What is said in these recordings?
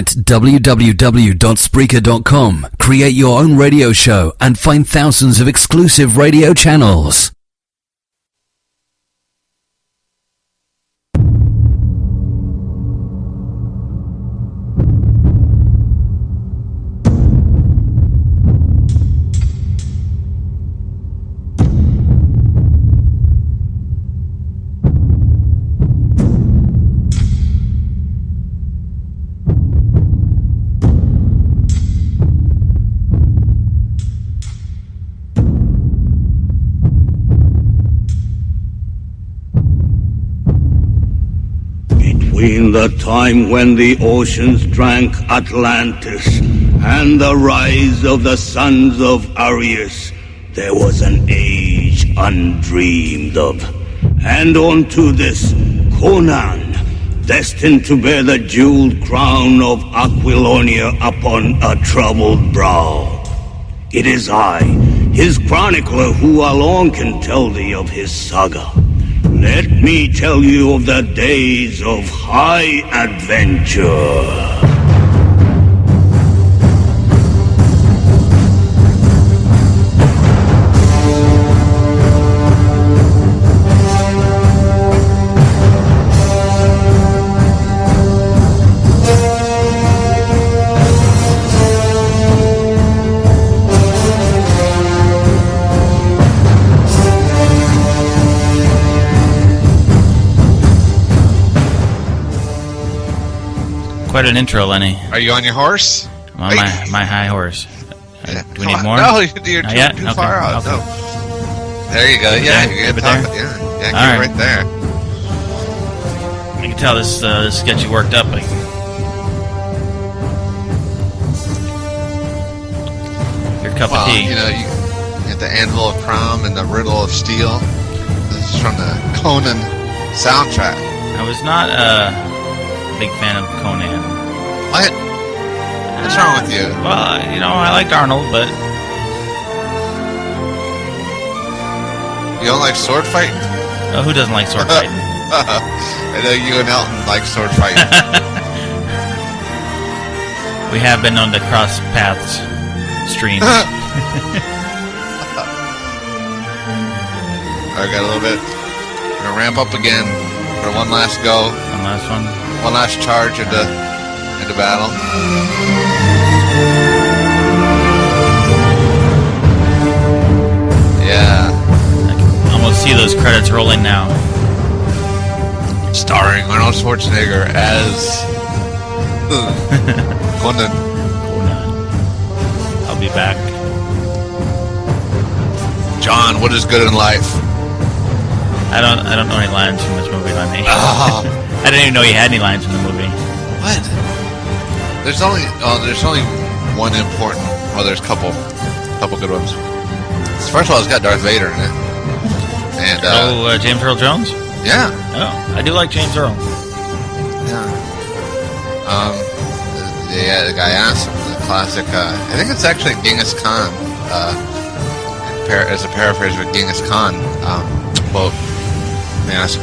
at www.Spreaker.com. Create your own radio show and find thousands of exclusive radio channels. Between the time when the oceans drank Atlantis and the rise of the sons of Arius, there was an age undreamed of. And unto this, Conan, destined to bear the jeweled crown of Aquilonia upon a troubled brow. It is I, his chronicler, who alone can tell thee of his saga. Let me tell you of the days of high adventure. Quite an intro, Lenny. Are you on your horse? I'm on my high horse. Yeah. Do we need more? No, you're too Okay. far out. Okay. No. There you go. Yeah, you're there? get right there. You can tell this gets you worked up. Like, your cup of tea. You know, you get the anvil of chrome and the riddle of steel. This is from the Conan soundtrack. I was not a big fan of Conan. What? What's wrong with you? Well, you know, I liked Arnold, but You don't like sword fighting? who doesn't like sword fighting? I know you and Elton like sword fighting. We have been on the cross paths streams. I got a little bit. We're gonna ramp up again for one last go. One last one. One last charge into battle. Yeah. I can almost see those credits rolling now. Starring Arnold Schwarzenegger as Conan. I'll be back. John, what is good in life? I don't know any lines from this movie, Lenny. Oh. I didn't even know he had any lines from the movie. What? There's only one important. Well, there's a couple good ones. First of all, it's got Darth Vader in it. And James Earl Jones? yeah, Oh, I do like James Earl. yeah. The guy asked him the classic. I think it's actually Genghis Khan. As a paraphrase of Genghis Khan quote. They ask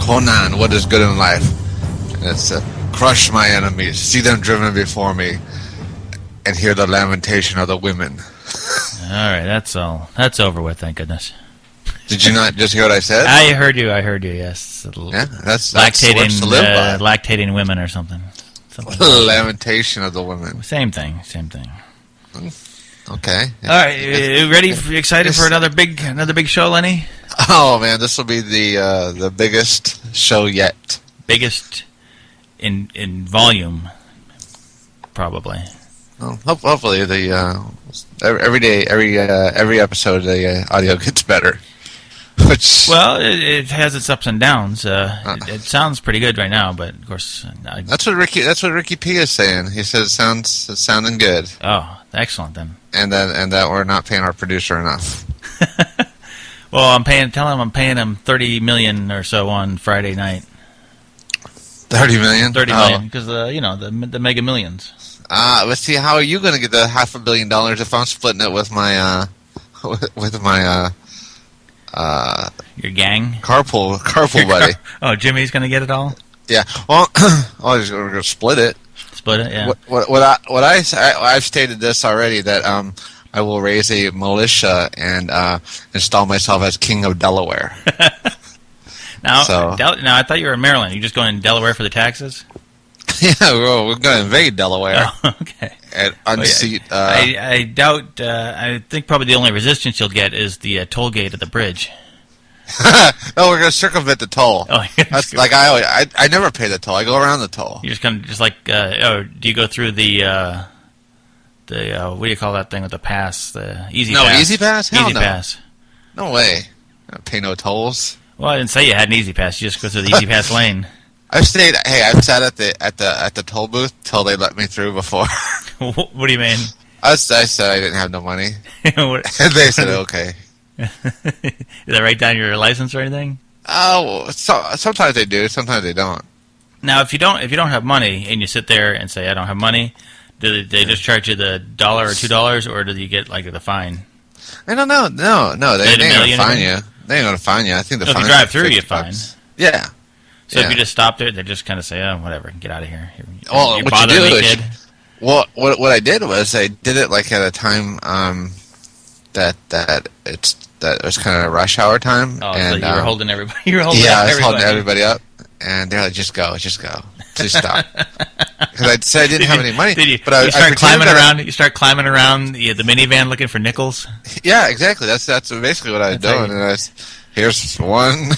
Conan, what is good in life? And it's crush my enemies, see them driven before me, and hear the lamentation of the women. All right, that's all. That's over with, thank goodness. Did you not just hear what I said? I heard you, yes. Yeah, that's Lactating, words to live by. lactating women or something. The lamentation of the women. Same thing. Okay. All right, you ready? Excited for another big show, Lenny? Oh man, this will be the biggest show yet. Biggest in volume, probably. Well, hopefully every episode the audio gets better. Well, it has its ups and downs. It sounds pretty good right now, but of course, That's what Ricky P is saying. He says it's sounding good. Oh, excellent then. And that we're not paying our producer enough. Well, I'm paying him $30 million or so on Friday night. 30 million. 30 million, because the Mega Millions. Let's see. How are you going to get the $500 million if I'm splitting it with my Your gang? carpool buddy? Oh, Jimmy's going to get it all? Yeah. Well, we're going to split it. Split it, yeah. I've stated this already, that I will raise a militia and install myself as King of Delaware. Now, I thought you were in Maryland. You just going in Delaware for the taxes? Yeah, we're going to invade Delaware. Oh, okay. And unseat. I doubt. I think probably the only resistance you'll get is the toll gate at the bridge. No, we're going to circumvent the toll. Oh, that's like I never pay the toll. I go around the toll. You're just kind of just like. Do you go through the what do you call that thing with the pass? The Easy Pass. No, Easy Pass. Hell Easy no. Pass. No way. I don't pay no tolls. Well, I didn't say you had an Easy Pass. You just go through the Easy Pass lane. I've sat at the toll booth till they let me through before. What do you mean? I said I didn't have no money. And they said okay. Did they write down your license or anything? Oh, sometimes they do, sometimes they don't. Now, if you don't have money and you sit there and say I don't have money, do they just charge you the $1 or $2, or do you get like the fine? I don't know. No, they ain't gonna fine you. They ain't gonna fine you. I think the fine. If you drive through, you fine. Yeah. So if you just stop there, they just kind of say, "Oh, whatever, get out of here." Well, you're what you do me, is, kid. well, what I did was I did it like at a time that it was kind of rush hour time. Oh, and so you were holding everybody. You were holding I was holding everybody up, and they're like, "Just go, just stop." Because I said I didn't have any money. Did you? But You start climbing around. You start climbing around the minivan looking for nickels. Yeah, exactly. That's basically what I was doing. And here's one.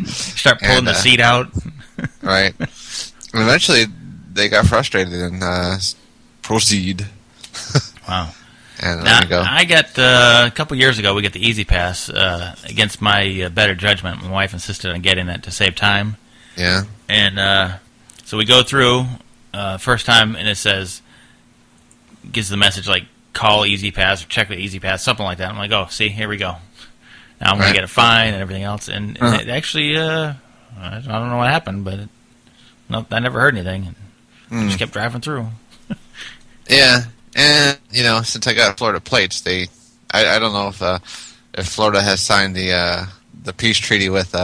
Start pulling the seat out. Right. And eventually, they got frustrated and proceed. Wow. And there you go. I got a couple years ago. We got the Easy Pass against my better judgment. My wife insisted on getting that to save time. Yeah. And so we go through first time, and it gives the message like call Easy Pass or check with Easy Pass, something like that. I'm like, oh, see, here we go. Now I'm going to get a fine and everything else. And it actually, I don't know what happened, but I never heard anything. I just kept driving through. Yeah, and since I got Florida plates, I don't know if Florida has signed the peace treaty with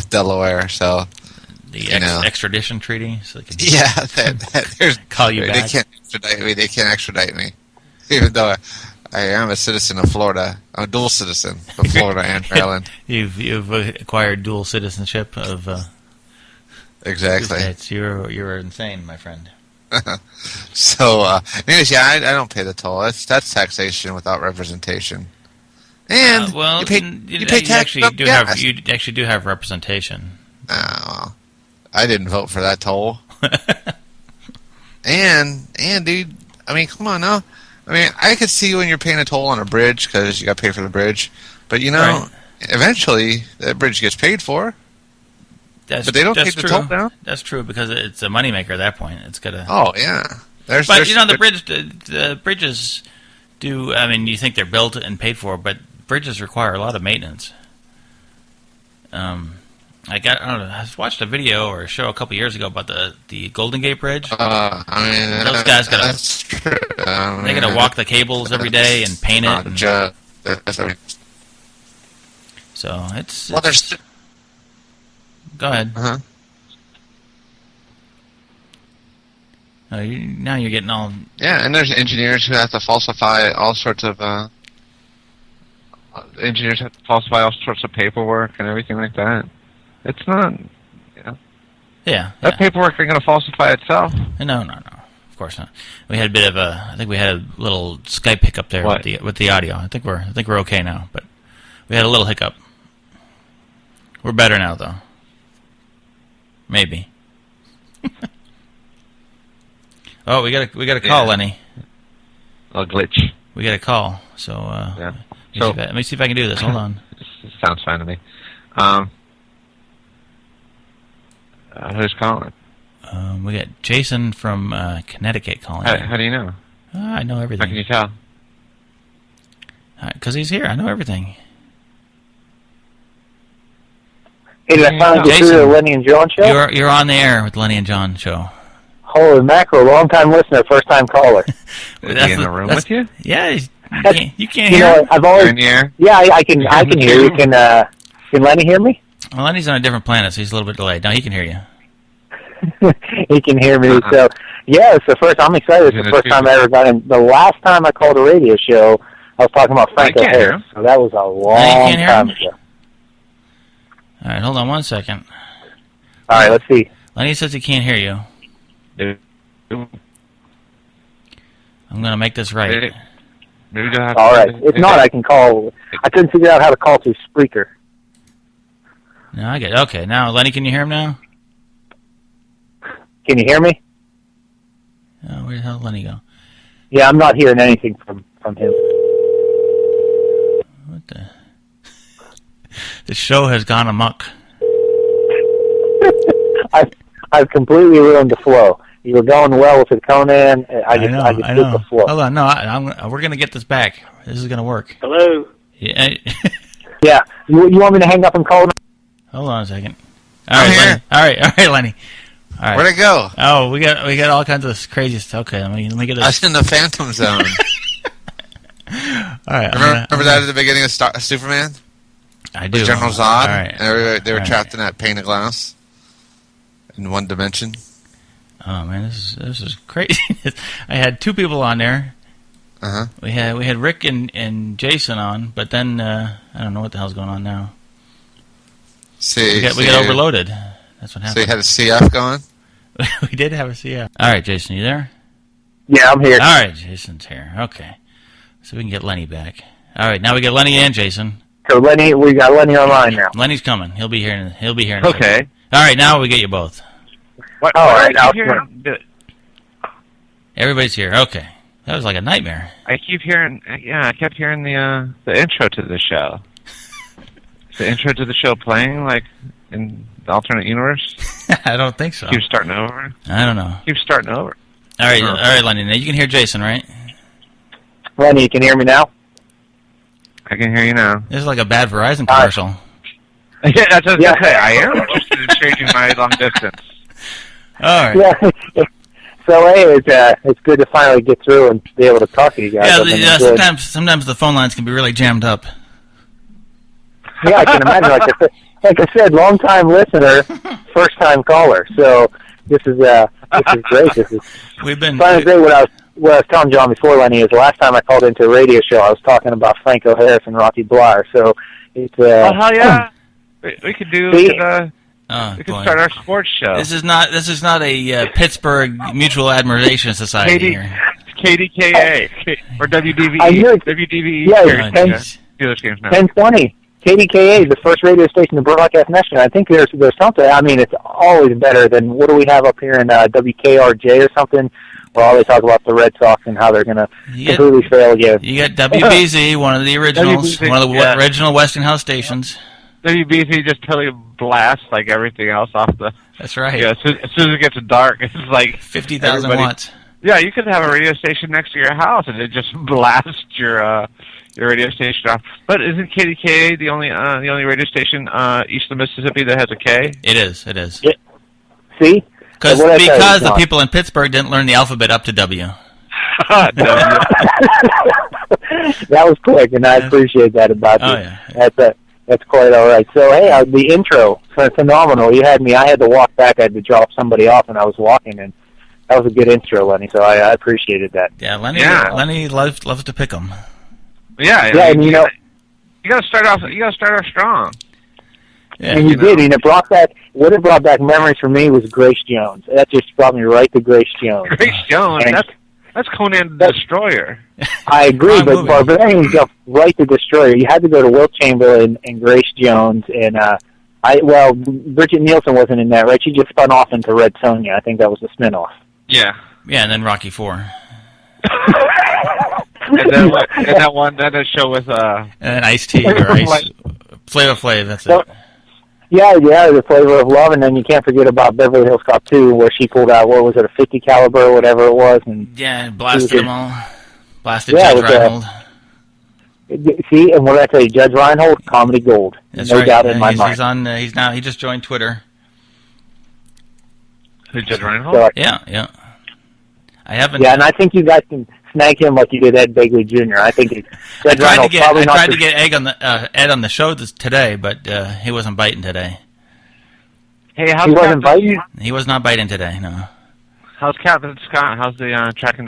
Delaware, so the extradition treaty, so they can call you back. They can't extradite me, even though I am a citizen of Florida. I'm a dual citizen of Florida and Maryland. You've acquired dual citizenship of. Exactly. You're insane, my friend. So, anyways, I don't pay the toll. That's taxation without representation. And you pay tax. You actually do have representation. Oh, I didn't vote for that toll. and dude, I mean, come on now. I mean, I could see when you're paying a toll on a bridge because you got to pay for the bridge, but eventually that bridge gets paid for. But they don't take the toll down? That's true, because it's a moneymaker at that point. It's got to. Oh, yeah. The bridges do. I mean, you think they're built and paid for, but bridges require a lot of maintenance. I watched a video or a show a couple years ago about the Golden Gate Bridge. Those guys got to. They got to walk the cables every day and paint it. So it's. Well, there's. Go ahead. Uh-huh. Now you're getting all... Yeah, and there's engineers who have to falsify all sorts of... engineers have to falsify all sorts of paperwork and everything like that. It's not... Yeah. That paperwork ain't going to falsify itself. No. Of course not. We had a bit of a... I think we had a little Skype hiccup there with the audio. I think we're okay now, but we had a little hiccup. We're better now, though. Maybe. Oh, we got a call, Lenny. A glitch. We got a call. So yeah. Let me see if I can do this. Hold on. Sounds fine to me. Who's calling? We got Jason from Connecticut calling. How do you know? I know everything. How can you tell? Because he's here. I know everything. Hey, did I finally get through the Lenny and John show? You're on the air with Lenny and John show. Holy mackerel, long-time listener, first-time caller. Is he in the room with you? Yeah, you can't hear him. I've always... In the air? Yeah, I can hear you. Can Lenny hear me? Well, Lenny's on a different planet, so he's a little bit delayed. Now he can hear you. he can hear me. So, yeah, it's the first. I'm excited. It's the first time I ever got in. The last time I called a radio show, I was talking about Frank O'Hare. So that was a long time ago. All right, hold on 1 second. All right, let's see. Lenny says he can't hear you. I'm going to make this right. Maybe you'll have all right. If not, I can call. I couldn't figure out how to call through Spreaker. No, I get it. Okay, now, Lenny, can you hear him now? Can you hear me? Oh, where the hell did Lenny go? Yeah, I'm not hearing anything from him. What the? The show has gone amok. I've completely ruined the flow. You were going well with the Conan. I just took the flow. Hold on, no, we're going to get this back. This is going to work. Hello? Yeah. Yeah. You want me to hang up and call him? Hold on a second. All right, Lenny. All right, Lenny. All right. Where'd it go? Oh, we got all kinds of crazy stuff. Okay, let me get this. I was in the Phantom Zone. All right. Remember that at the beginning of Superman? I do. With General Zod? All right. And they were trapped in that pane of glass in one dimension. Oh man, this is crazy. I had two people on there. We had Rick and Jason on, but then I don't know what the hell's going on now. We got overloaded. That's what happened. So you had a CF going? We did have a CF. All right, Jason, you there? Yeah, I'm here. All right, Jason's here. Okay, so we can get Lenny back. All right, now we got Lenny and Jason. So Lenny, we got Lenny online now. Lenny's coming. He'll be here. In a okay. second. All right, now we get you both. All right. Everybody's here. Okay, that was like a nightmare. I kept hearing the intro to the show. The intro to the show playing like in the alternate universe. I don't think so. Keep starting over. I don't know. Keep starting over. All right, Lenny. Now you can hear Jason, right? Lenny, you can hear me now? I can hear you now. This is like a bad Verizon commercial. Yeah, that's what I was gonna say. I am interested in changing my long distance. All right. Yeah. So hey, it's good to finally get through and be able to talk to you guys. Yeah, sometimes the phone lines can be really jammed up. Yeah, I can imagine. Like I said, long time listener, first time caller. So this is great. This is great. What I was telling John before, Lenny, is the last time I called into a radio show, I was talking about Frank O'Hare and Rocky Bleier. So it's oh hell yeah, we could do. We could start our sports show. This is not a Pittsburgh Mutual Admiration Society here. KDKA or WDVE. WDVE. Yeah, 1020. KDKA, the first radio station to broadcast nationally. I think there's something. I mean, it's always better than what do we have up here in WKRJ or something, where all they talk about the Red Sox and how they're going to completely fail again. You got WBZ, one of the originals, one of the original Westinghouse stations. WBZ just totally blasts like everything else off the. That's right. Yeah, as soon as it gets dark, it's like 50,000 watts. Yeah, you could have a radio station next to your house and it just blasts your radio station off. But isn't KDKA the only radio station east of Mississippi that has a K? It is. Yeah. See? Because the people in Pittsburgh didn't learn the alphabet up to W. That was quick, and I appreciate that about you. Yeah. That's quite all right. So, hey, the intro, phenomenal. You had me. I had to walk back. I had to drop somebody off, and I was walking, and that was a good intro, Lenny. So I appreciated that. Yeah, Lenny loves to pick them. Yeah, and you got to start off strong. Yeah, and you did, and it brought back memories for me was Grace Jones. That just brought me right to Grace Jones. Grace Jones, that's Conan the Destroyer. I agree, but Barbarian jumped right to Destroyer. You had to go to Wilt Chamberlain and Grace Jones, and Bridget Nielsen wasn't in that, right? She just spun off into Red Sonja. I think that was the spinoff. Yeah. Yeah, and then Rocky IV. And then that show with and then Ice-T or Flavor Flav. That's it. Yeah, the Flavor of Love, and then you can't forget about Beverly Hills Cop 2, where she pulled out, what was it, a 50 caliber or whatever it was, and blasted them all. Blasted Judge Reinhold. See, and what did I tell you, Judge Reinhold, comedy gold. That's no right. doubt in my mind. He just joined Twitter. Who's Judge Reinhold? Yeah. I haven't. Yeah, and I think you guys can snag him like you did Ed Begley Jr. I think I tried to get Ed on the show today, but he wasn't biting today. Hey, he wasn't biting? He was not biting today, no. How's Captain Scott? How's the tracking